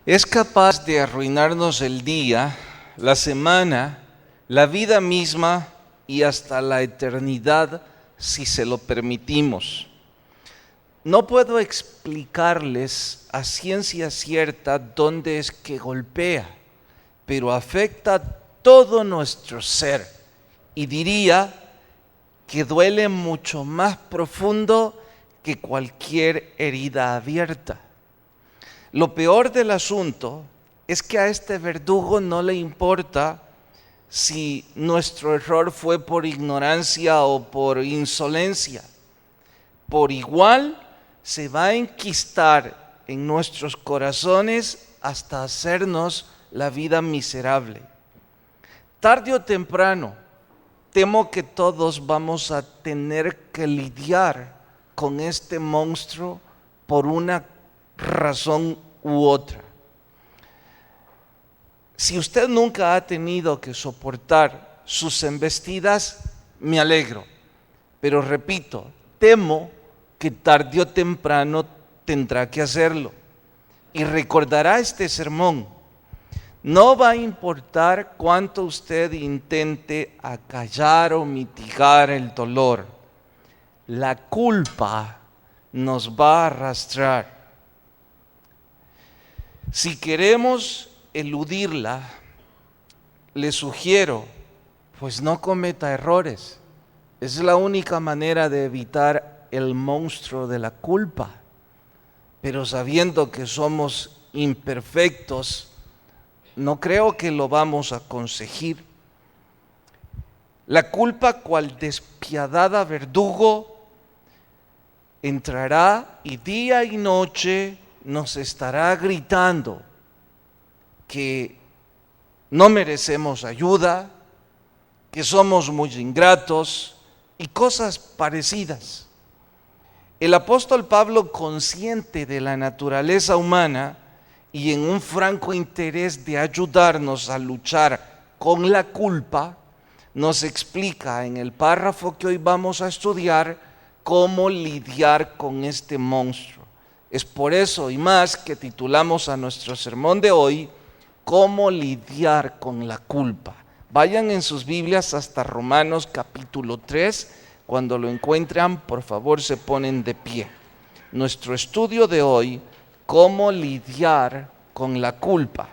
Es capaz de arruinarnos el día, la semana, la vida misma y hasta la eternidad si se lo permitimos. No puedo explicarles a ciencia cierta dónde es que golpea, pero afecta todo nuestro ser y diría que duele mucho más profundo que cualquier herida abierta. Lo peor del asunto es que a este verdugo no le importa si nuestro error fue por ignorancia o por insolencia. Por igual se va a enquistar en nuestros corazones hasta hacernos la vida miserable. Tarde o temprano, temo que todos vamos a tener que lidiar con este monstruo por una razón u otra. Si usted nunca ha tenido que soportar sus embestidas, me alegro. Pero repito, temo que tarde o temprano tendrá que hacerlo. Y recordará este sermón. No va a importar cuánto usted intente acallar o mitigar el dolor. La culpa nos va a arrastrar. Si queremos eludirla, le sugiero, pues no cometa errores. Es la única manera de evitar el monstruo de la culpa. Pero sabiendo que somos imperfectos, no creo que lo vamos a conseguir. La culpa, cual despiadada verdugo, entrará y día y noche nos estará gritando que no merecemos ayuda, que somos muy ingratos y cosas parecidas. El apóstol Pablo, consciente de la naturaleza humana y en un franco interés de ayudarnos a luchar con la culpa, nos explica en el párrafo que hoy vamos a estudiar cómo lidiar con este monstruo. Es por eso y más que titulamos a nuestro sermón de hoy, ¿cómo lidiar con la culpa? Vayan en sus Biblias hasta Romanos capítulo 3. Cuando lo encuentran, por favor, se ponen de pie. Nuestro estudio de hoy, ¿cómo lidiar con la culpa?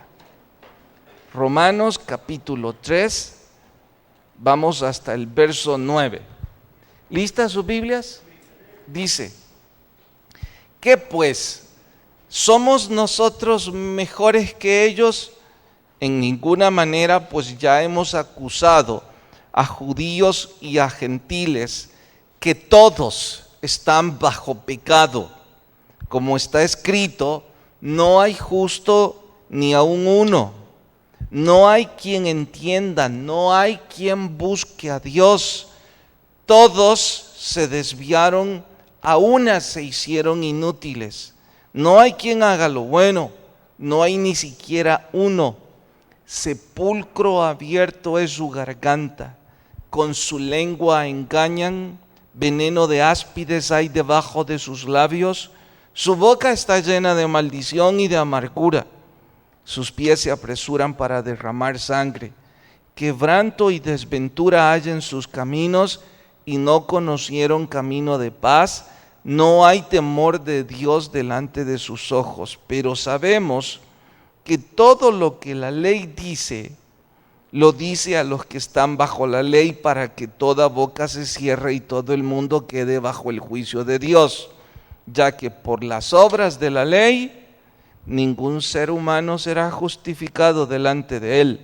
Romanos capítulo 3, vamos hasta el verso 9. ¿Listas sus Biblias? Dice: ¿qué pues? ¿Somos nosotros mejores que ellos? En ninguna manera, pues ya hemos acusado a judíos y a gentiles que todos están bajo pecado. Como está escrito, no hay justo ni aun uno. No hay quien entienda, no hay quien busque a Dios. Todos se desviaron, a unas se hicieron inútiles. No hay quien haga lo bueno, no hay ni siquiera uno. Sepulcro abierto es su garganta, con su lengua engañan, veneno de áspides hay debajo de sus labios. Su boca está llena de maldición y de amargura. Sus pies se apresuran para derramar sangre. Quebranto y desventura hay en sus caminos, y no conocieron camino de paz. No hay temor de Dios delante de sus ojos. Pero sabemos que todo lo que la ley dice, lo dice a los que están bajo la ley, para que toda boca se cierre y todo el mundo quede bajo el juicio de Dios. Ya que por las obras de la ley, ningún ser humano será justificado delante de él,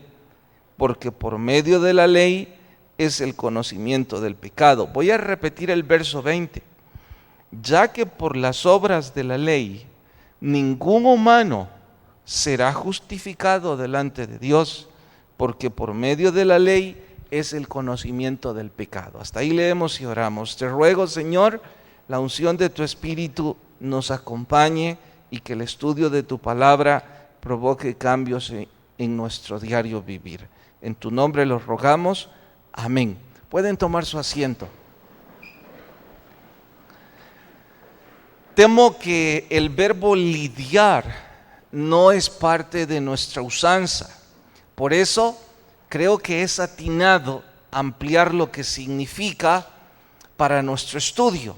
porque por medio de la ley es el conocimiento del pecado. Voy a repetir el verso 20. Ya que por las obras de la ley, ningún humano será justificado delante de Dios, porque por medio de la ley es el conocimiento del pecado. Hasta ahí leemos y oramos. Te ruego, Señor, la unción de tu Espíritu nos acompañe y que el estudio de tu palabra provoque cambios en nuestro diario vivir. En tu nombre los rogamos. Amén. Pueden tomar su asiento. Temo que el verbo lidiar no es parte de nuestra usanza. Por eso creo que es atinado ampliar lo que significa para nuestro estudio.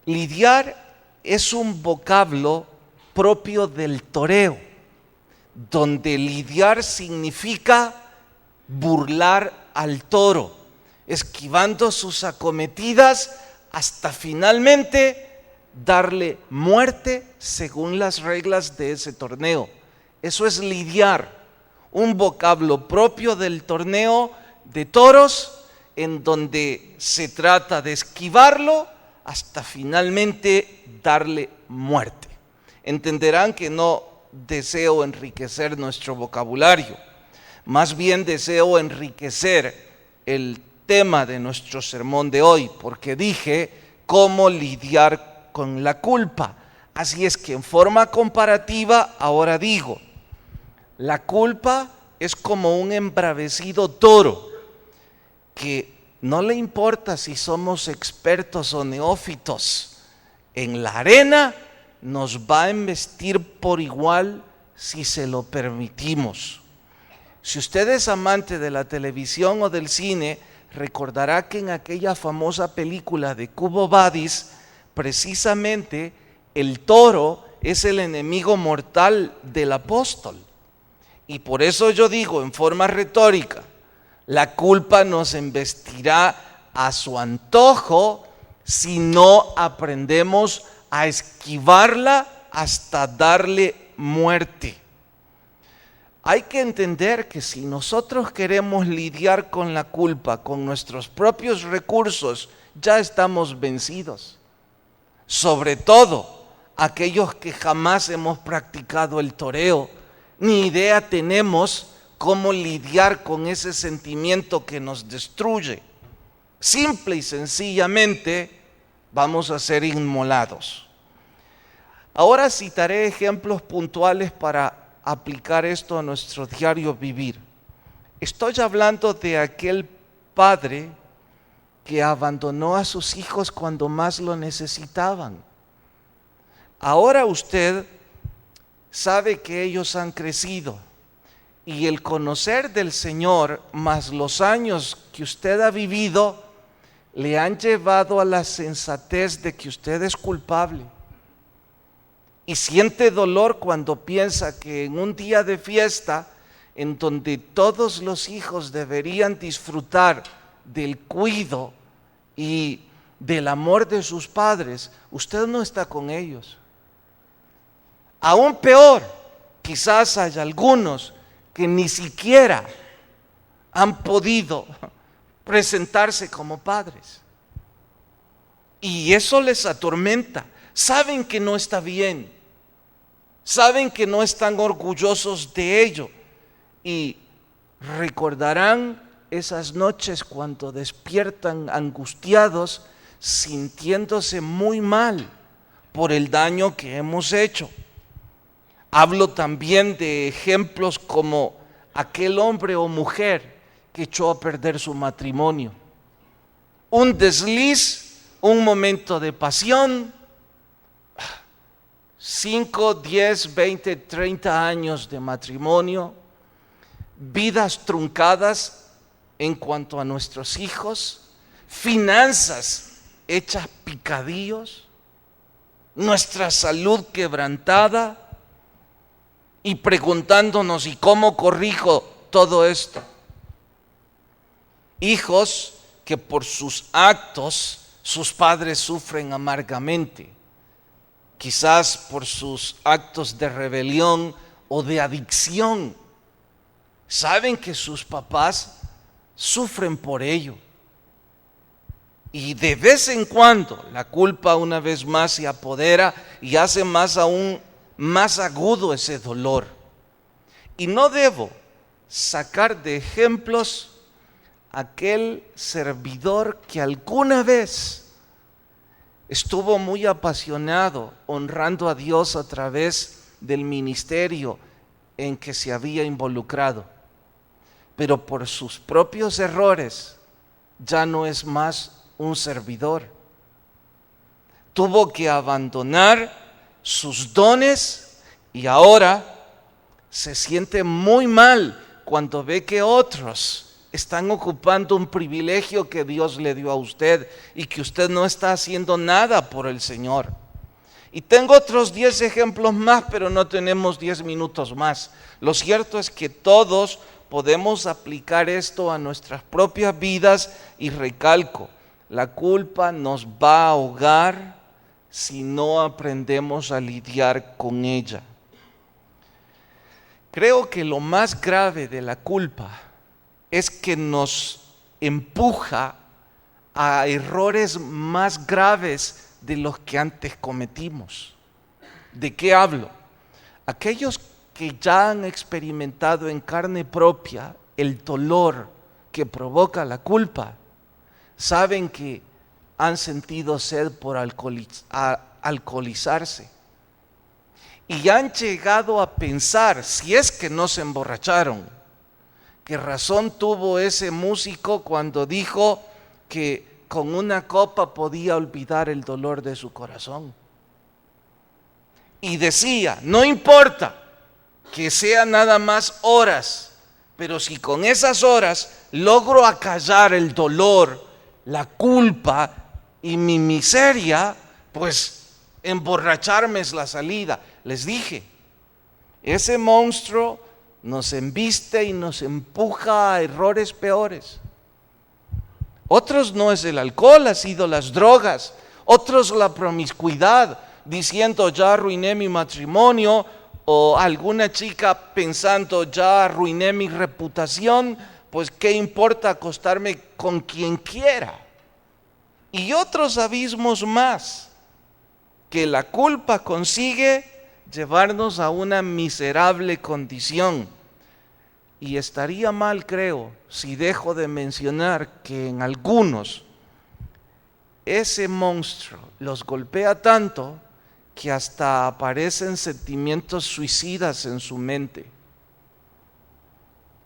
Lidiar es un vocablo propio del toreo, donde lidiar significa burlar al toro, esquivando sus acometidas hasta finalmente darle muerte según las reglas de ese torneo. Eso es lidiar, un vocablo propio del torneo de toros, en donde se trata de esquivarlo hasta finalmente darle muerte. Entenderán que no deseo enriquecer nuestro vocabulario, más bien deseo enriquecer el tema de nuestro sermón de hoy, porque dije cómo lidiar con la culpa. Así es que en forma comparativa ahora digo, la culpa es como un embravecido toro que no le importa si somos expertos o neófitos. En la arena nos va a embestir por igual si se lo permitimos. Si usted es amante de la televisión o del cine, recordará que en aquella famosa película de Cubo Vadis, precisamente el toro es el enemigo mortal del apóstol. Y por eso yo digo en forma retórica, la culpa nos embestirá a su antojo si no aprendemos a esquivarla hasta darle muerte. Hay que entender que si nosotros queremos lidiar con la culpa con nuestros propios recursos, ya estamos vencidos. Sobre todo aquellos que jamás hemos practicado el toreo, ni idea tenemos cómo lidiar con ese sentimiento que nos destruye. Simple y sencillamente vamos a ser inmolados. Ahora citaré ejemplos puntuales para aplicar esto a nuestro diario vivir. Estoy hablando de aquel padre que abandonó a sus hijos cuando más lo necesitaban. Ahora usted sabe que ellos han crecido y el conocer del Señor más los años que usted ha vivido le han llevado a la sensatez de que usted es culpable. Y siente dolor cuando piensa que en un día de fiesta, en donde todos los hijos deberían disfrutar del cuidado y del amor de sus padres, usted no está con ellos. Aún peor, quizás hay algunos que ni siquiera han podido presentarse como padres. Y eso les atormenta. Saben que no está bien. Saben que no están orgullosos de ello y recordarán esas noches cuando despiertan angustiados, sintiéndose muy mal por el daño que hemos hecho. Hablo también de ejemplos como aquel hombre o mujer que echó a perder su matrimonio. Un desliz, un momento de pasión, 5, 10, 20, 30 años de matrimonio, vidas truncadas en cuanto a nuestros hijos, finanzas hechas picadillos, nuestra salud quebrantada y preguntándonos ¿y cómo corrijo todo esto? Hijos que por sus actos sus padres sufren amargamente. Quizás por sus actos de rebelión o de adicción. Saben que sus papás sufren por ello. Y de vez en cuando la culpa una vez más se apodera y hace aún más agudo ese dolor. Y no debo sacar de ejemplos aquel servidor que alguna vez estuvo muy apasionado honrando a Dios a través del ministerio en que se había involucrado, pero por sus propios errores ya no es más un servidor. Tuvo que abandonar sus dones Y ahora se siente muy mal cuando ve que otros están ocupando un privilegio que Dios le dio a usted y que usted no está haciendo nada por el Señor. Y tengo otros 10 ejemplos más, pero no tenemos 10 minutos más. Lo cierto es que todos podemos aplicar esto a nuestras propias vidas y recalco, la culpa nos va a ahogar si no aprendemos a lidiar con ella. Creo que lo más grave de la culpa es que nos empuja a errores más graves de los que antes cometimos. ¿De qué hablo? Aquellos que ya han experimentado en carne propia el dolor que provoca la culpa, saben que han sentido sed por alcoholizarse. Y han llegado a pensar, si es que no se emborracharon, qué razón tuvo ese músico cuando dijo que con una copa podía olvidar el dolor de su corazón. Y decía, no importa que sean nada más horas, pero si con esas horas logro acallar el dolor, la culpa y mi miseria, pues emborracharme es la salida. Les dije, ese monstruo nos embiste y nos empuja a errores peores. Otros no es el alcohol, ha sido las drogas. Otros la promiscuidad, diciendo ya arruiné mi matrimonio, o alguna chica pensando ya arruiné mi reputación, pues qué importa acostarme con quien quiera. Y otros abismos más, que la culpa consigue llevarnos a una miserable condición. Y estaría mal, creo, si dejo de mencionar que en algunos ese monstruo los golpea tanto que hasta aparecen sentimientos suicidas en su mente.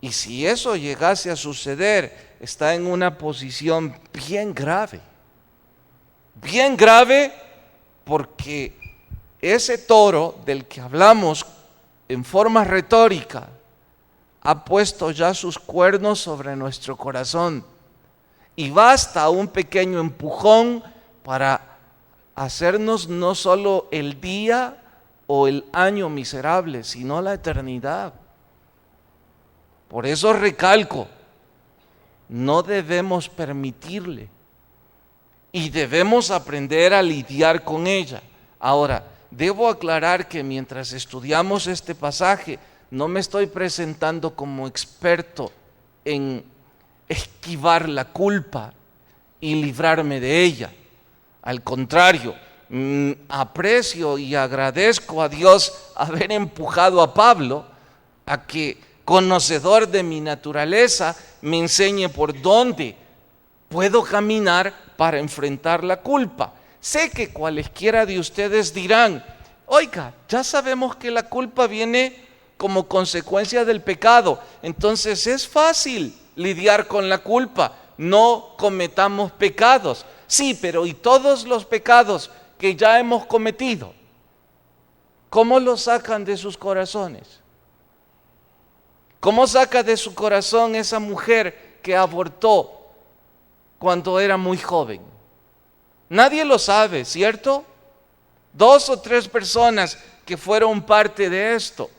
Y si eso llegase a suceder, está en una posición bien grave porque ese toro del que hablamos en forma retórica ha puesto ya sus cuernos sobre nuestro corazón y basta un pequeño empujón para hacernos no solo el día o el año miserable, sino la eternidad. Por eso recalco, no debemos permitirle y debemos aprender a lidiar con ella. Ahora, debo aclarar que mientras estudiamos este pasaje, no me estoy presentando como experto en esquivar la culpa y librarme de ella. Al contrario, aprecio y agradezco a Dios haber empujado a Pablo a que, conocedor de mi naturaleza, me enseñe por dónde puedo caminar para enfrentar la culpa. Sé que cualesquiera de ustedes dirán, oiga, ya sabemos que la culpa viene como consecuencia del pecado, entonces es fácil lidiar con la culpa, no cometamos pecados. Sí, pero ¿y todos los pecados que ya hemos cometido? ¿Cómo los sacan de sus corazones? ¿Cómo saca de su corazón esa mujer que abortó cuando era muy joven? Nadie lo sabe, ¿cierto? 2 o 3 personas que fueron parte de esto.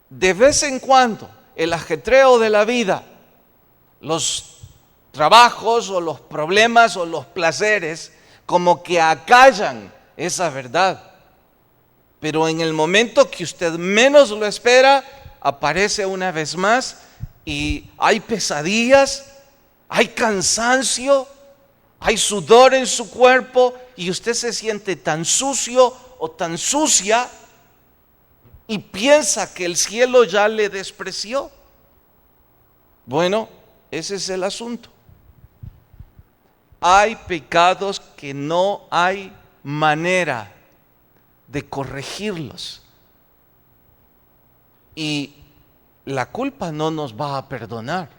De vez en cuando, el ajetreo de la vida, los trabajos o los problemas o los placeres, como que acallan esa verdad. Pero en el momento que usted menos lo espera, aparece una vez más y hay pesadillas, hay cansancio, hay sudor en su cuerpo y usted se siente tan sucio o tan sucia y piensa que el cielo ya le despreció. Bueno, ese es el asunto. Hay pecados que no hay manera de corregirlos. Y la culpa no nos va a perdonar.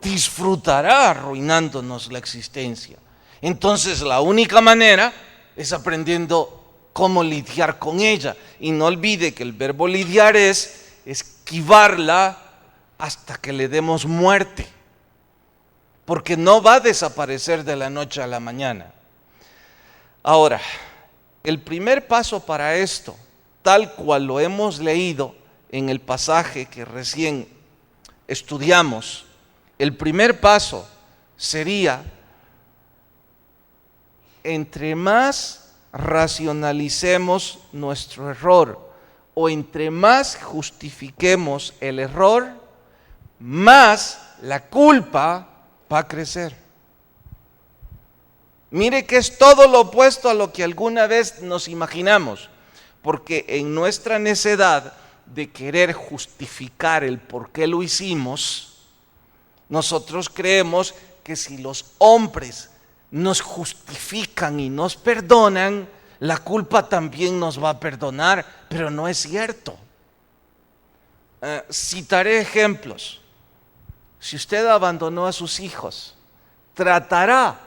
Disfrutará arruinándonos la existencia. Entonces la única manera es aprendiendo cómo lidiar con ella. Y no olvide que el verbo lidiar es esquivarla hasta que le demos muerte, porque no va a desaparecer de la noche a la mañana. Ahora, el primer paso para esto, tal cual lo hemos leído en el pasaje que recién estudiamos, el primer paso sería: entre más racionalicemos nuestro error o entre más justifiquemos el error, más la culpa va a crecer. Mire que es todo lo opuesto a lo que alguna vez nos imaginamos, porque en nuestra necedad de querer justificar el por qué lo hicimos, nosotros creemos que si los hombres nos justifican y nos perdonan, la culpa también nos va a perdonar, pero no es cierto. Citaré ejemplos. Si usted abandonó a sus hijos, tratará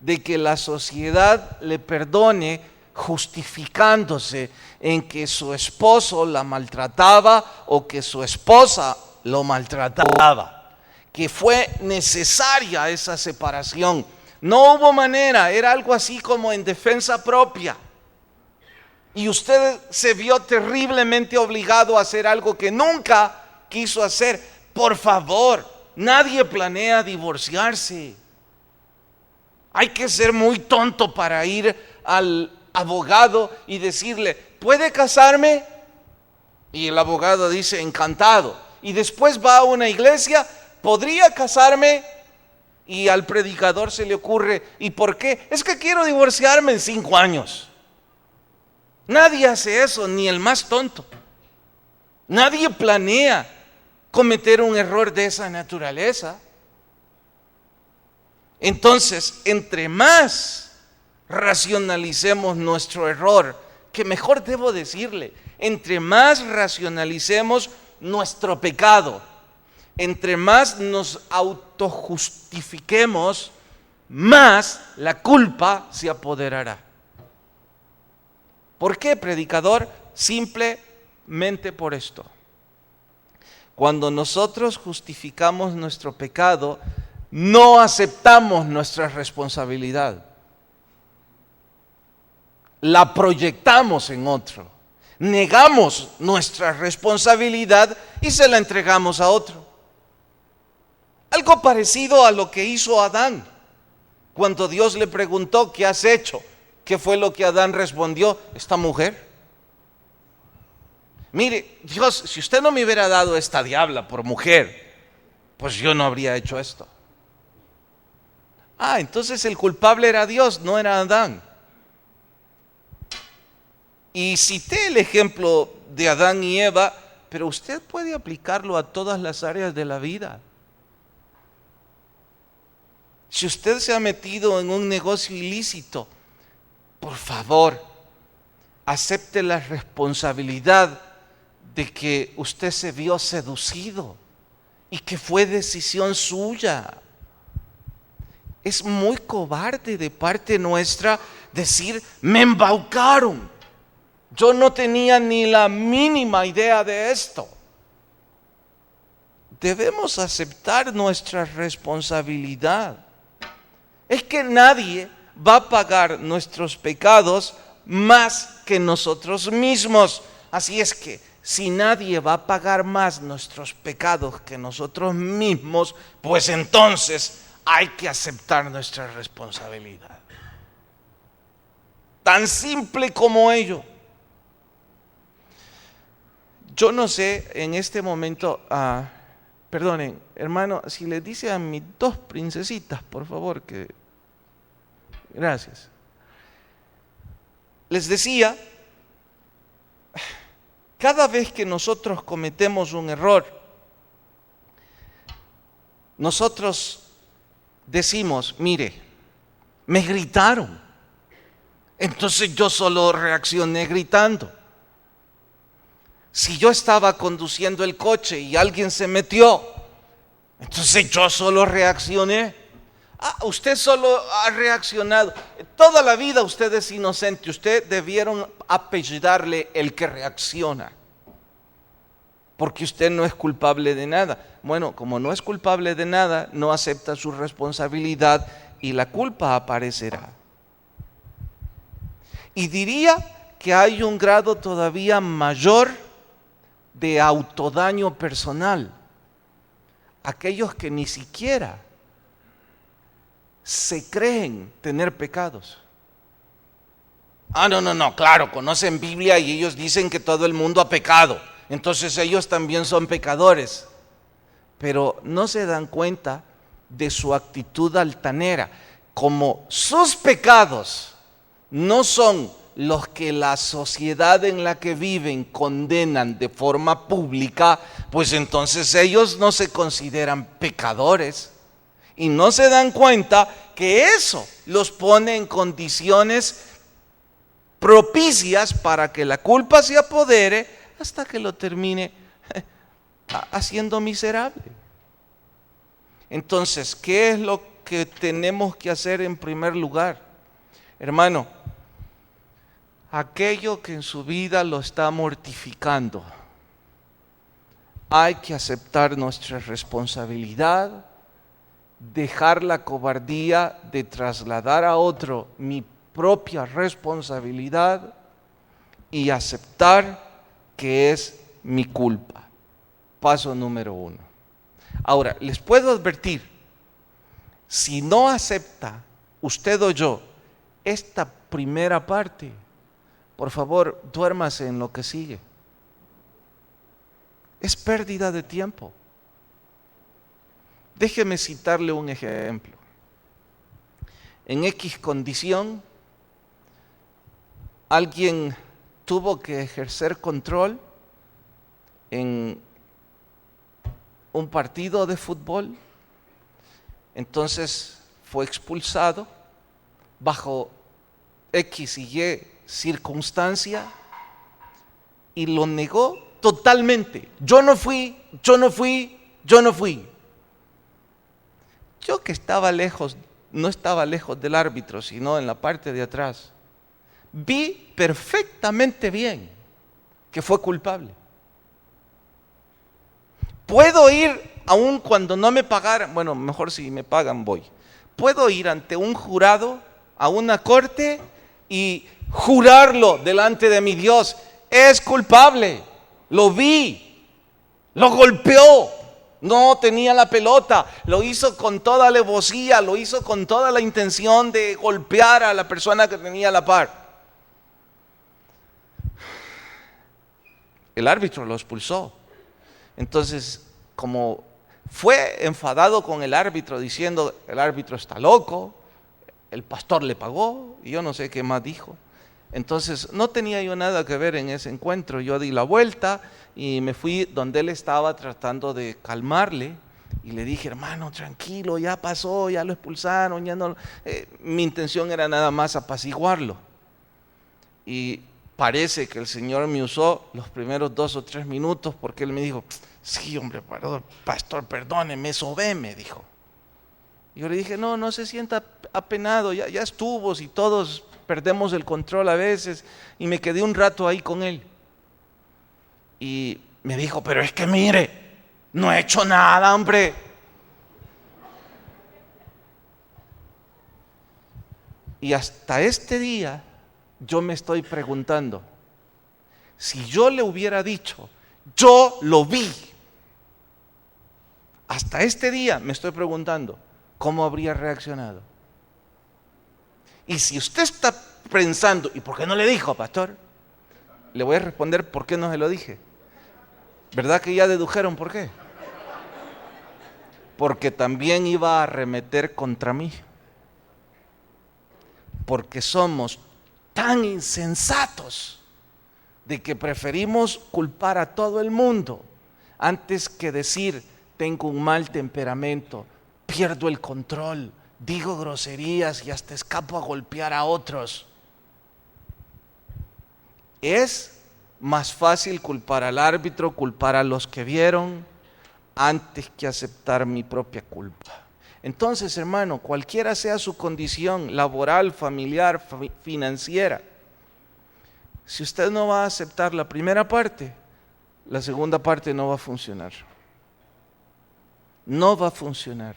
de que la sociedad le perdone justificándose en que su esposo la maltrataba o que su esposa lo maltrataba, que fue necesaria esa separación. No hubo manera, era algo así como en defensa propia. Y usted se vio terriblemente obligado a hacer algo que nunca quiso hacer. Por favor, nadie planea divorciarse. Hay que ser muy tonto para ir al abogado y decirle: ¿puede casarme? Y el abogado dice: encantado. Y después va a una iglesia: ¿podría casarme? Y al predicador se le ocurre: ¿y por qué? Es que quiero divorciarme en 5 años. Nadie hace eso, ni el más tonto. Nadie planea cometer un error de esa naturaleza. Entonces, entre más racionalicemos nuestro error, que mejor debo decirle, entre más racionalicemos nuestro pecado, entre más nos autojustifiquemos, más la culpa se apoderará. ¿Por qué, predicador? Simplemente por esto. Cuando nosotros justificamos nuestro pecado, no aceptamos nuestra responsabilidad. La proyectamos en otro. Negamos nuestra responsabilidad y se la entregamos a otro. Algo parecido a lo que hizo Adán. Cuando Dios le preguntó: ¿qué has hecho? ¿Qué fue lo que Adán respondió? Esta mujer. Mire, Dios, si usted no me hubiera dado esta diabla por mujer, pues yo no habría hecho esto. Entonces el culpable era Dios, no era Adán. Y cité el ejemplo de Adán y Eva, pero usted puede aplicarlo a todas las áreas de la vida. Si usted se ha metido en un negocio ilícito, por favor, acepte la responsabilidad de que usted se vio seducido y que fue decisión suya. Es muy cobarde de parte nuestra decir: me embaucaron. Yo no tenía ni la mínima idea de esto. Debemos aceptar nuestra responsabilidad. Es que nadie va a pagar nuestros pecados más que nosotros mismos. Así es que si nadie va a pagar más nuestros pecados que nosotros mismos, pues entonces hay que aceptar nuestra responsabilidad. Tan simple como ello. Yo no sé en este momento, perdonen, hermano, si le dice a mis 2 princesitas, por favor, que... Gracias. Les decía, cada vez que nosotros cometemos un error, nosotros decimos: mire, me gritaron, entonces yo solo reaccioné gritando. Si yo estaba conduciendo el coche y alguien se metió, entonces yo solo reaccioné. Usted solo ha reaccionado. Toda la vida usted es inocente. Usted debieron apellidarle el que reacciona. Porque usted no es culpable de nada. Bueno, como no es culpable de nada, no acepta su responsabilidad y la culpa aparecerá. Y diría que hay un grado todavía mayor de autodaño personal. Aquellos que ni siquiera se creen tener pecados. No, claro, conocen Biblia y ellos dicen que todo el mundo ha pecado. Entonces ellos también son pecadores. Pero no se dan cuenta de su actitud altanera. Como sus pecados no son los que la sociedad en la que viven condenan de forma pública, pues entonces ellos no se consideran pecadores. Y no se dan cuenta que eso los pone en condiciones propicias para que la culpa se apodere hasta que lo termine haciendo miserable. Entonces, ¿qué es lo que tenemos que hacer en primer lugar? Hermano, aquello que en su vida lo está mortificando, hay que aceptar nuestra responsabilidad, dejar la cobardía de trasladar a otro mi propia responsabilidad y aceptar que es mi culpa. Paso número 1. Ahora, les puedo advertir, si no acepta usted o yo esta primera parte, por favor, duérmase en lo que sigue. Es pérdida de tiempo. Déjeme citarle un ejemplo. En X condición, alguien tuvo que ejercer control en un partido de fútbol, entonces fue expulsado bajo X y Y circunstancia y lo negó totalmente. Yo no fui. Yo que estaba lejos, no estaba lejos del árbitro, sino en la parte de atrás, vi perfectamente bien que fue culpable. Puedo ir aun cuando no me pagaran, bueno, mejor si me pagan voy. Puedo ir ante un jurado, a una corte y jurarlo delante de mi Dios. Es culpable, lo vi, lo golpeó, no tenía la pelota, lo hizo con toda alevosía, lo hizo con toda la intención de golpear a la persona que tenía a la par. El árbitro lo expulsó. Entonces, como fue enfadado con el árbitro diciendo, el árbitro está loco, el pastor le pagó, y yo no sé qué más dijo. Entonces, no tenía yo nada que ver en ese encuentro. Yo di la vuelta y me fui donde él estaba tratando de calmarle. Y le dije, hermano, tranquilo, ya pasó, ya lo expulsaron, ya no. Mi intención era nada más apaciguarlo. Y parece que el Señor me usó los primeros 2 o 3 minutos porque Él me dijo, sí, hombre, pastor, perdóneme, sobé, me dijo. Y yo le dije, no se sienta apenado, ya estuvo, si todos perdemos el control a veces. Y me quedé un rato ahí con él. Y me dijo, pero es que mire, no he hecho nada, hombre. Y hasta este día yo me estoy preguntando, si yo le hubiera dicho, yo lo vi, hasta este día me estoy preguntando, ¿cómo habría reaccionado? Y si usted está pensando, ¿y por qué no le dijo, pastor? Le voy a responder por qué no se lo dije. ¿Verdad que ya dedujeron por qué? Porque también iba a arremeter contra mí. Porque somos tan insensatos de que preferimos culpar a todo el mundo antes que decir, tengo un mal temperamento, pierdo el control, digo groserías y hasta escapo a golpear a otros. Es más fácil culpar al árbitro, culpar a los que vieron, antes que aceptar mi propia culpa. Entonces, hermano, cualquiera sea su condición laboral, familiar, financiera, si usted no va a aceptar la primera parte, la segunda parte no va a funcionar. No va a funcionar.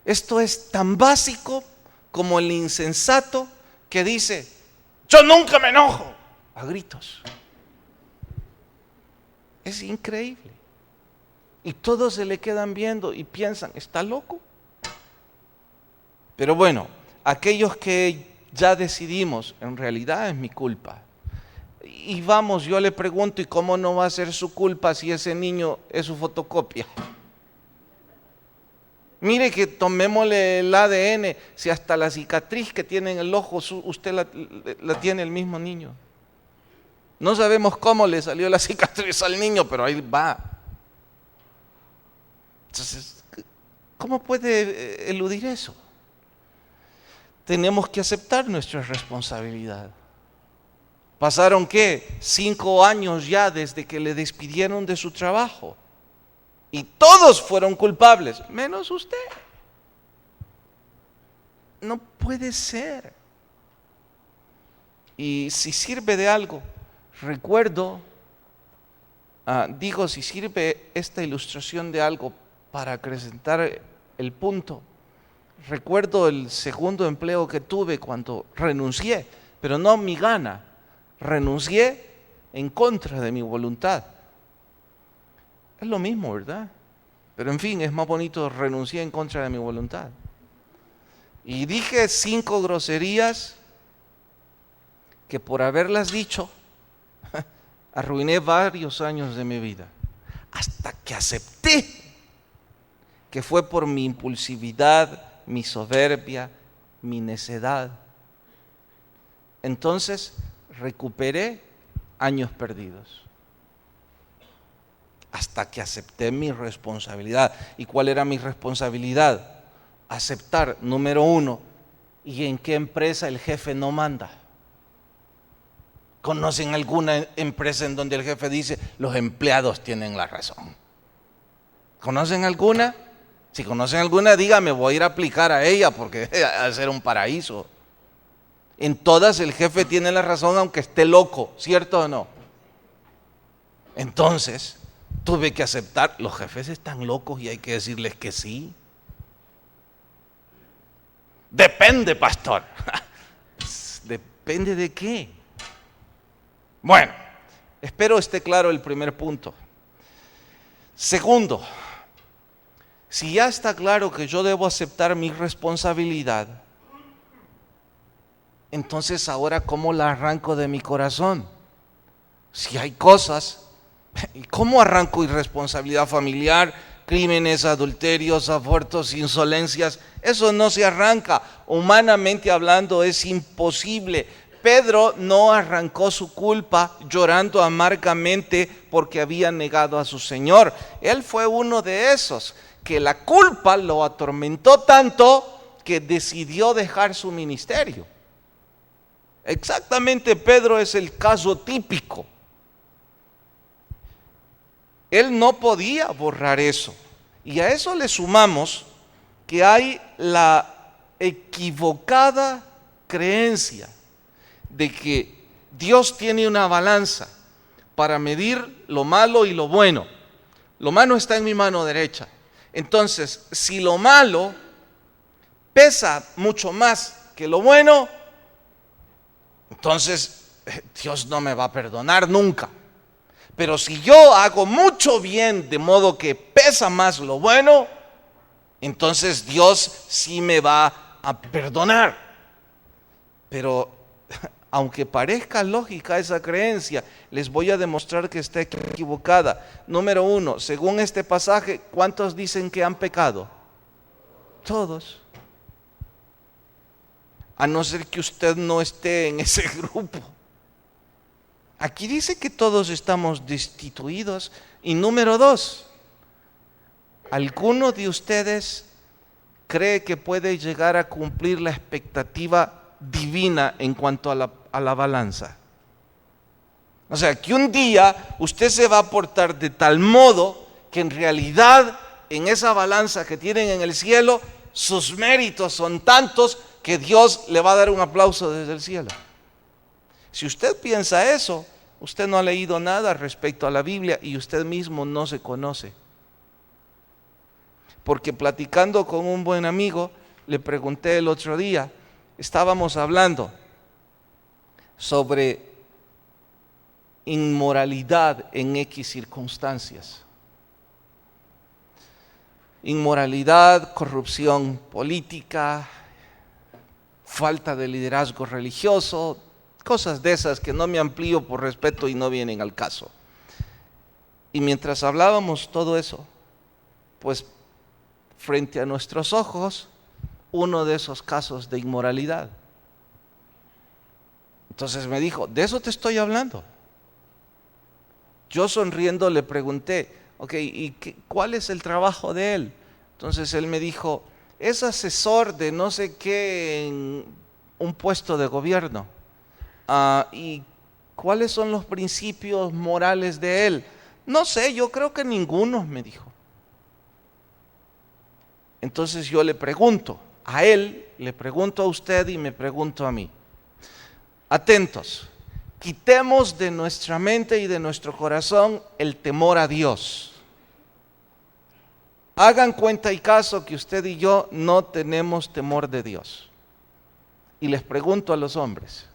Esto es tan básico como el insensato que dice: yo nunca me enojo, a gritos. Es increíble. Y todos se le quedan viendo y piensan: ¿está loco? Pero bueno, aquellos que ya decidimos, en realidad es mi culpa. Y vamos, yo le pregunto: ¿y cómo no va a ser su culpa si ese niño es su fotocopia? Mire que tomémosle el ADN, si hasta la cicatriz que tiene en el ojo, usted la tiene el mismo niño. No sabemos cómo le salió la cicatriz al niño, pero ahí va. Entonces, ¿cómo puede eludir eso? Tenemos que aceptar nuestra responsabilidad. ¿Pasaron qué? 5 años ya desde que le despidieron de su trabajo. Y todos fueron culpables, menos usted. No puede ser. Y si sirve de algo, recuerdo, si sirve esta ilustración de algo para acrecentar el punto, recuerdo el segundo empleo que tuve cuando renuncié, pero no mi gana, renuncié en contra de mi voluntad. Es lo mismo, ¿verdad? Pero en fin, es más bonito: renuncié en contra de mi voluntad. Y dije 5 groserías que por haberlas dicho arruiné varios años de mi vida. Hasta que acepté que fue por mi impulsividad, mi soberbia, mi necedad. Entonces recuperé años perdidos. Hasta que acepté mi responsabilidad. ¿Y cuál era mi responsabilidad? Aceptar, número 1, ¿y en qué empresa el jefe no manda? ¿Conocen alguna empresa en donde el jefe dice: los empleados tienen la razón? ¿Conocen alguna? Si conocen alguna, dígame, voy a ir a aplicar a ella, porque va a ser un paraíso. En todas el jefe tiene la razón, aunque esté loco, ¿cierto o no? Entonces tuve que aceptar: los jefes están locos y hay que decirles que sí. Depende, pastor. ¿Depende de qué? Bueno, espero esté claro el primer punto. Segundo, si ya está claro que yo debo aceptar mi responsabilidad, entonces ahora ¿cómo la arranco de mi corazón? Si hay cosas, ¿cómo arranco irresponsabilidad familiar, crímenes, adulterios, abortos, insolencias? Eso no se arranca. Humanamente hablando es imposible. Pedro no arrancó su culpa llorando amargamente porque había negado a su Señor. Él fue uno de esos que la culpa lo atormentó tanto que decidió dejar su ministerio. Exactamente, Pedro es el caso típico. Él no podía borrar eso. Y a eso le sumamos que hay la equivocada creencia de que Dios tiene una balanza para medir lo malo y lo bueno. Lo malo está en mi mano derecha. Entonces, si lo malo pesa mucho más que lo bueno, entonces Dios no me va a perdonar nunca. Pero si yo hago mucho bien de modo que pesa más lo bueno, entonces Dios sí me va a perdonar. Pero aunque parezca lógica esa creencia, les voy a demostrar que está equivocada. Número 1, según este pasaje, ¿cuántos dicen que han pecado? Todos. A no ser que usted no esté en ese grupo. Aquí dice que todos estamos destituidos. Y número 2, ¿alguno de ustedes cree que puede llegar a cumplir la expectativa divina en cuanto a la balanza? O sea, que un día usted se va a portar de tal modo que en realidad en esa balanza que tienen en el cielo, sus méritos son tantos que Dios le va a dar un aplauso desde el cielo. Si usted piensa eso, usted no ha leído nada respecto a la Biblia y usted mismo no se conoce. Porque platicando con un buen amigo, le pregunté el otro día, estábamos hablando sobre inmoralidad en X circunstancias. Inmoralidad, corrupción política, falta de liderazgo religioso, cosas de esas que no me amplío por respeto y no vienen al caso. Y mientras hablábamos todo eso, pues frente a nuestros ojos, uno de esos casos de inmoralidad. Entonces me dijo, de eso te estoy hablando. Yo sonriendo le pregunté, ok, ¿y cuál es el trabajo de él? Entonces él me dijo, es asesor de no sé qué en un puesto de gobierno. ¿Y cuáles son los principios morales de él? No sé, yo creo que ninguno, me dijo. Entonces yo le pregunto a él, le pregunto a usted y me pregunto a mí. Atentos, quitemos de nuestra mente y de nuestro corazón el temor a Dios. Hagan cuenta y caso que usted y yo no tenemos temor de Dios. Y les pregunto a los hombres,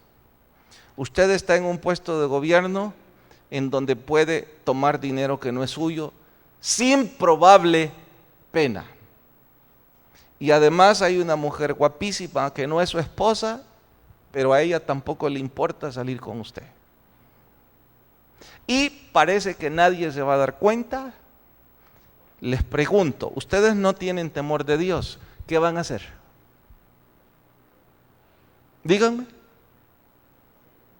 usted está en un puesto de gobierno en donde puede tomar dinero que no es suyo sin probable pena. Y además hay una mujer guapísima que no es su esposa, pero a ella tampoco le importa salir con usted. Y parece que nadie se va a dar cuenta. Les pregunto, ustedes no tienen temor de Dios, ¿qué van a hacer? Díganme.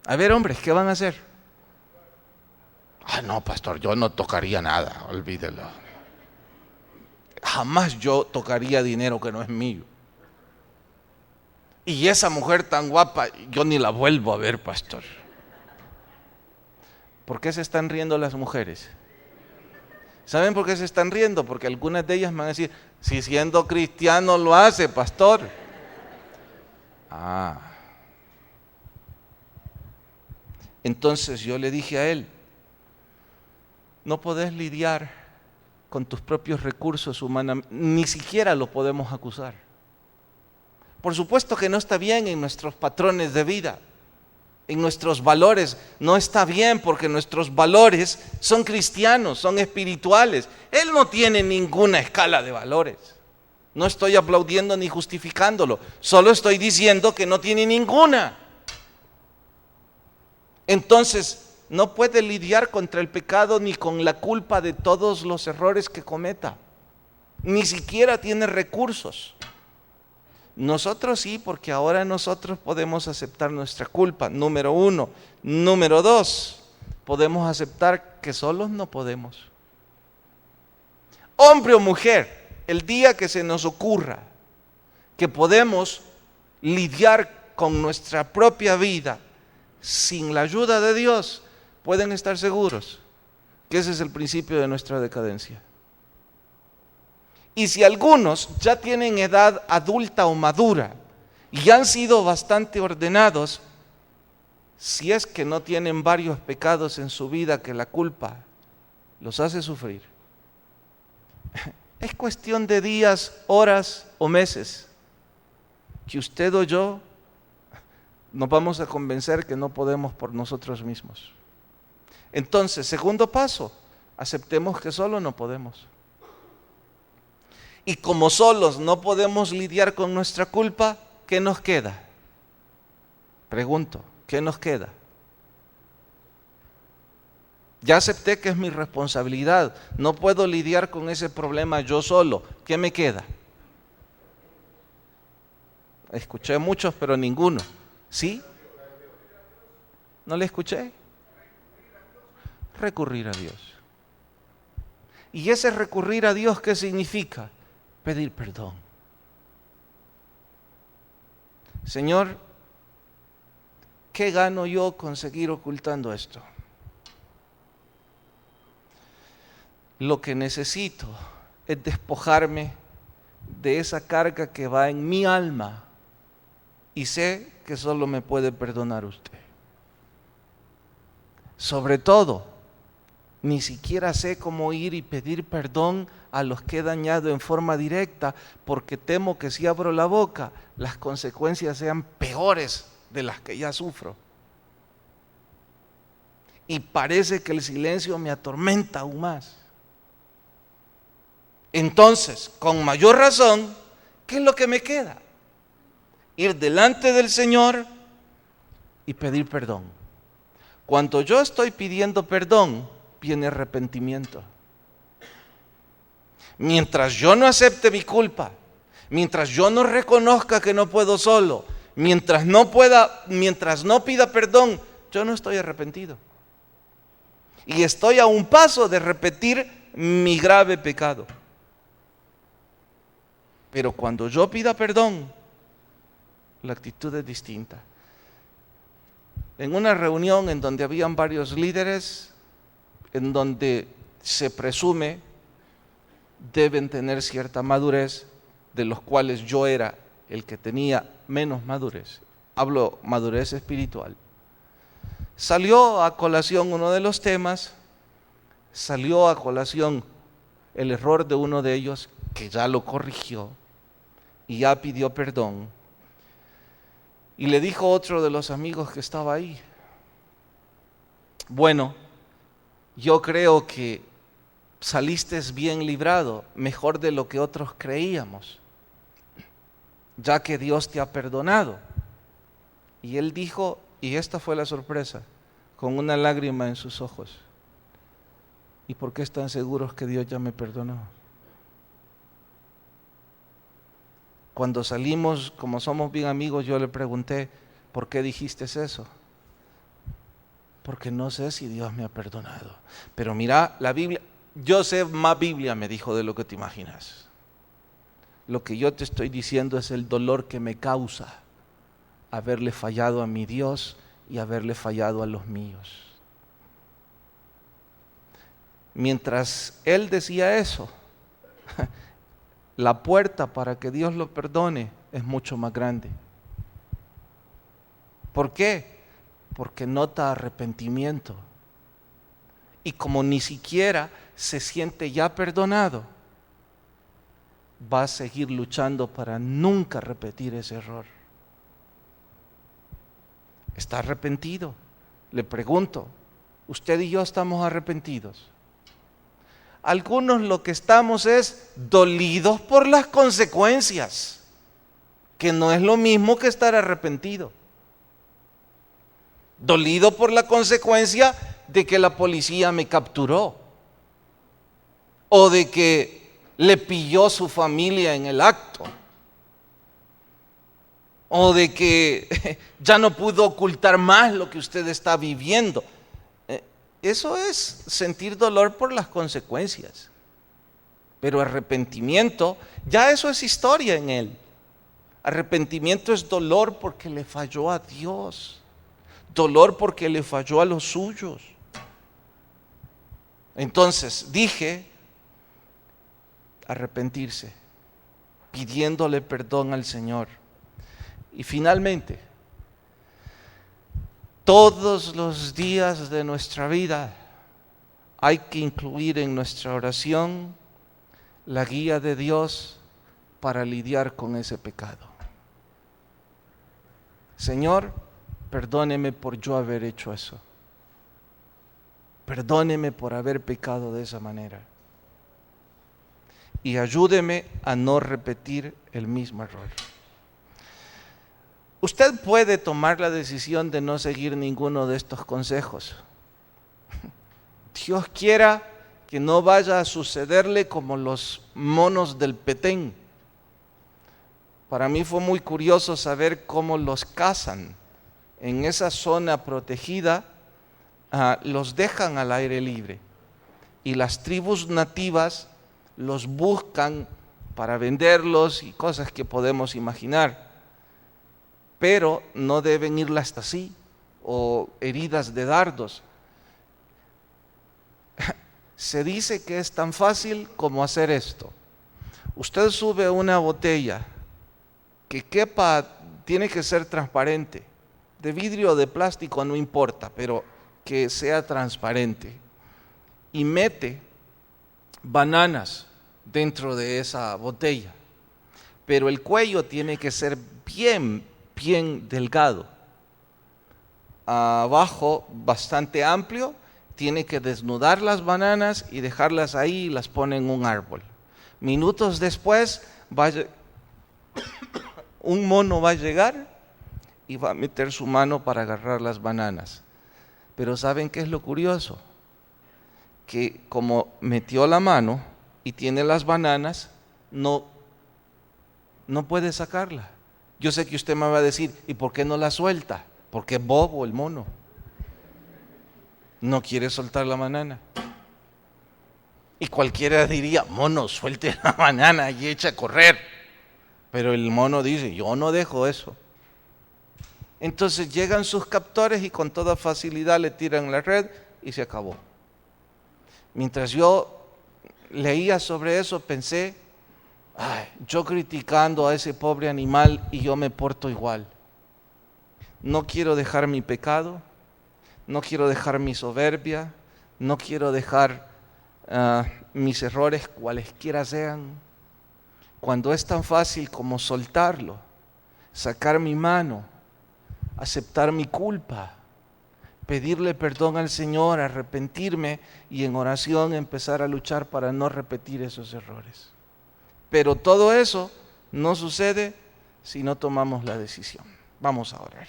A ver, hombres, ¿qué van a hacer? No, pastor, yo no tocaría nada, olvídelo. Jamás yo tocaría dinero que no es mío. Y esa mujer tan guapa, yo ni la vuelvo a ver, pastor. ¿Por qué se están riendo las mujeres? ¿Saben por qué se están riendo? Porque algunas de ellas me van a decir, si siendo cristiano lo hace, pastor. Entonces yo le dije a él, no podés lidiar con tus propios recursos humanos, ni siquiera lo podemos acusar. Por supuesto que no está bien en nuestros patrones de vida, en nuestros valores, no está bien porque nuestros valores son cristianos, son espirituales. Él no tiene ninguna escala de valores. No estoy aplaudiendo ni justificándolo, solo estoy diciendo que no tiene ninguna. Entonces, no puede lidiar contra el pecado ni con la culpa de todos los errores que cometa. Ni siquiera tiene recursos. Nosotros sí, porque ahora nosotros podemos aceptar nuestra culpa, número 1. Número 2, podemos aceptar que solos no podemos. Hombre o mujer, el día que se nos ocurra que podemos lidiar con nuestra propia vida sin la ayuda de Dios, pueden estar seguros que ese es el principio de nuestra decadencia. Y si algunos ya tienen edad adulta o madura y han sido bastante ordenados, si es que no tienen varios pecados en su vida que la culpa los hace sufrir, es cuestión de días, horas o meses que usted o yo nos vamos a convencer que no podemos por nosotros mismos. Entonces, segundo paso, aceptemos que solo no podemos. Y como solos no podemos lidiar con nuestra culpa, ¿qué nos queda? Pregunto, ¿qué nos queda? Ya acepté que es mi responsabilidad, no puedo lidiar con ese problema yo solo, ¿qué me queda? Escuché muchos, pero ninguno. ¿Sí? ¿No le escuché? Recurrir a Dios. ¿Y ese recurrir a Dios qué significa? Pedir perdón. Señor, ¿qué gano yo con seguir ocultando esto? Lo que necesito es despojarme de esa carga que va en mi alma y sé que solo me puede perdonar usted. Sobre todo, ni siquiera sé cómo ir y pedir perdón a los que he dañado en forma directa, porque temo que si abro la boca, las consecuencias sean peores de las que ya sufro. Y parece que el silencio me atormenta aún más. Entonces, con mayor razón, ¿qué es lo que me queda? Ir delante del Señor y pedir perdón. Cuando yo estoy pidiendo perdón, viene arrepentimiento. Mientras yo no acepte mi culpa, mientras yo no reconozca que no puedo solo, mientras no pida perdón, yo no estoy arrepentido. Y estoy a un paso de repetir mi grave pecado. Pero cuando yo pida perdón, la actitud es distinta. En una reunión en donde habían varios líderes, en donde se presume deben tener cierta madurez, de los cuales yo era el que tenía menos madurez, hablo madurez espiritual, salió a colación uno de los temas, salió a colación el error de uno de ellos, que ya lo corrigió y ya pidió perdón. Y le dijo otro de los amigos que estaba ahí: bueno, yo creo que saliste bien librado, mejor de lo que otros creíamos, ya que Dios te ha perdonado. Y él dijo, y esta fue la sorpresa, con una lágrima en sus ojos: ¿y por qué están seguros que Dios ya me perdonó? Cuando salimos, como somos bien amigos, yo le pregunté, ¿por qué dijiste eso? Porque no sé si Dios me ha perdonado. Pero mira, la Biblia, yo sé más Biblia, me dijo, de lo que te imaginas. Lo que yo te estoy diciendo es el dolor que me causa haberle fallado a mi Dios y haberle fallado a los míos. Mientras él decía eso, la puerta para que Dios lo perdone es mucho más grande. ¿Por qué? Porque nota arrepentimiento. Y como ni siquiera se siente ya perdonado, va a seguir luchando para nunca repetir ese error. ¿Está arrepentido? Le pregunto, ¿usted y yo estamos arrepentidos? Algunos lo que estamos es dolidos por las consecuencias, que no es lo mismo que estar arrepentido. Dolido por la consecuencia de que la policía me capturó, o de que le pilló su familia en el acto, o de que ya no pudo ocultar más lo que usted está viviendo. Eso es sentir dolor por las consecuencias. Pero arrepentimiento, ya eso es historia en él. Arrepentimiento es dolor porque le falló a Dios, dolor porque le falló a los suyos. Entonces dije, arrepentirse, pidiéndole perdón al Señor. Y finalmente, todos los días de nuestra vida hay que incluir en nuestra oración la guía de Dios para lidiar con ese pecado. Señor, perdóneme por yo haber hecho eso. Perdóneme por haber pecado de esa manera. Y ayúdeme a no repetir el mismo error. Usted puede tomar la decisión de no seguir ninguno de estos consejos. Dios quiera que no vaya a sucederle como los monos del Petén. Para mí fue muy curioso saber cómo los cazan. En esa zona protegida, los dejan al aire libre. Y las tribus nativas los buscan para venderlos y cosas que podemos imaginar. Pero no deben irlas hasta así, o heridas de dardos. Se dice que es tan fácil como hacer esto. Usted sube una botella que quepa, tiene que ser transparente, de vidrio o de plástico no importa, pero que sea transparente, y mete bananas dentro de esa botella, pero el cuello tiene que ser bien delgado, abajo bastante amplio. Tiene que desnudar las bananas y dejarlas ahí y las pone en un árbol. Minutos después un mono va a llegar y va a meter su mano para agarrar las bananas. Pero ¿saben qué es lo curioso? Que como metió la mano y tiene las bananas, no puede sacarla. Yo sé que usted me va a decir, ¿y por qué no la suelta? Porque es bobo el mono. No quiere soltar la banana. Y cualquiera diría, mono, suelte la banana y echa a correr. Pero el mono dice, yo no dejo eso. Entonces llegan sus captores y con toda facilidad le tiran la red y se acabó. Mientras yo leía sobre eso pensé, yo criticando a ese pobre animal y yo me porto igual. No quiero dejar mi pecado, no quiero dejar mi soberbia, no quiero dejar mis errores cualesquiera sean. Cuando es tan fácil como soltarlo, sacar mi mano, aceptar mi culpa, pedirle perdón al Señor, arrepentirme y en oración empezar a luchar para no repetir esos errores. Pero todo eso no sucede si no tomamos la decisión. Vamos a orar.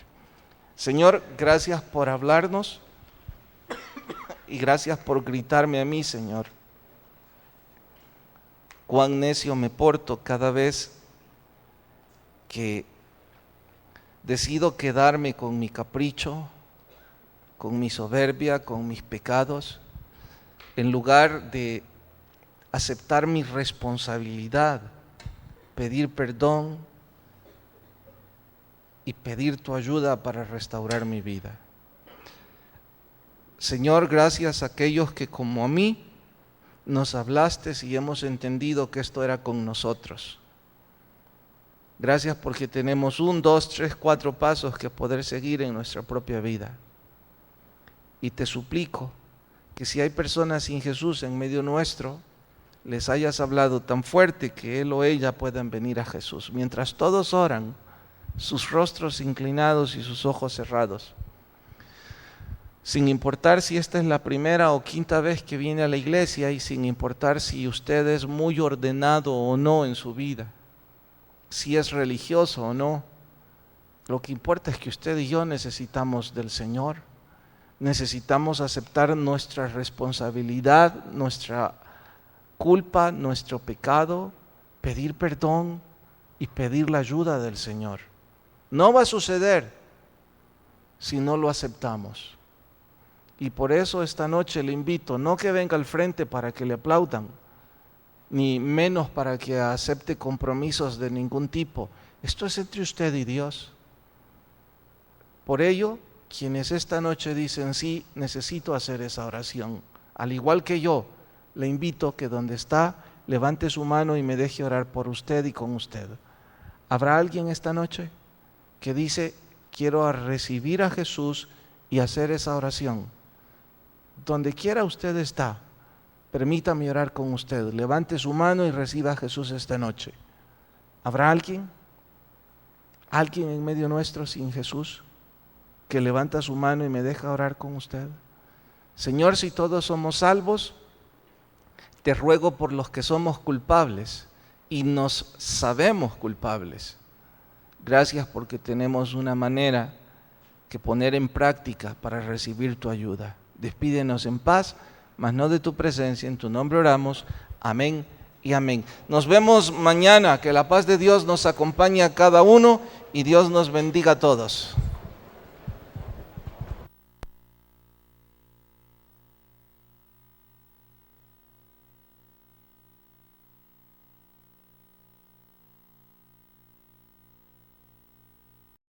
Señor, gracias por hablarnos y gracias por gritarme a mí, Señor. Cuán necio me porto cada vez que decido quedarme con mi capricho, con mi soberbia, con mis pecados, en lugar de aceptar mi responsabilidad, pedir perdón y pedir tu ayuda para restaurar mi vida. Señor, gracias a aquellos que como a mí nos hablaste y hemos entendido que esto era con nosotros. Gracias porque tenemos 1, 2, 3, 4 pasos que poder seguir en nuestra propia vida. Y te suplico que si hay personas sin Jesús en medio nuestro, les hayas hablado tan fuerte que él o ella puedan venir a Jesús. Mientras todos oran, sus rostros inclinados y sus ojos cerrados, sin importar si esta es la primera o quinta vez que viene a la iglesia y sin importar si usted es muy ordenado o no en su vida, si es religioso o no, lo que importa es que usted y yo necesitamos del Señor, necesitamos aceptar nuestra responsabilidad, nuestra culpa, nuestro pecado, pedir perdón y pedir la ayuda del Señor. No va a suceder si no lo aceptamos. Y por eso esta noche le invito, no que venga al frente para que le aplaudan, ni menos para que acepte compromisos de ningún tipo. Esto es entre usted y Dios. Por ello, quienes esta noche dicen sí, necesito hacer esa oración, al igual que yo, le invito que donde está, levante su mano y me deje orar por usted y con usted. ¿Habrá alguien esta noche que dice, quiero recibir a Jesús y hacer esa oración? Donde quiera usted está, permítame orar con usted. Levante su mano y reciba a Jesús esta noche. ¿Habrá alguien? ¿Alguien en medio nuestro sin Jesús que levanta su mano y me deja orar con usted? Señor, si todos somos salvos, te ruego por los que somos culpables y nos sabemos culpables. Gracias porque tenemos una manera que poner en práctica para recibir tu ayuda. Despídenos en paz, mas no de tu presencia. En tu nombre oramos. Amén y amén. Nos vemos mañana. Que la paz de Dios nos acompañe a cada uno y Dios nos bendiga a todos.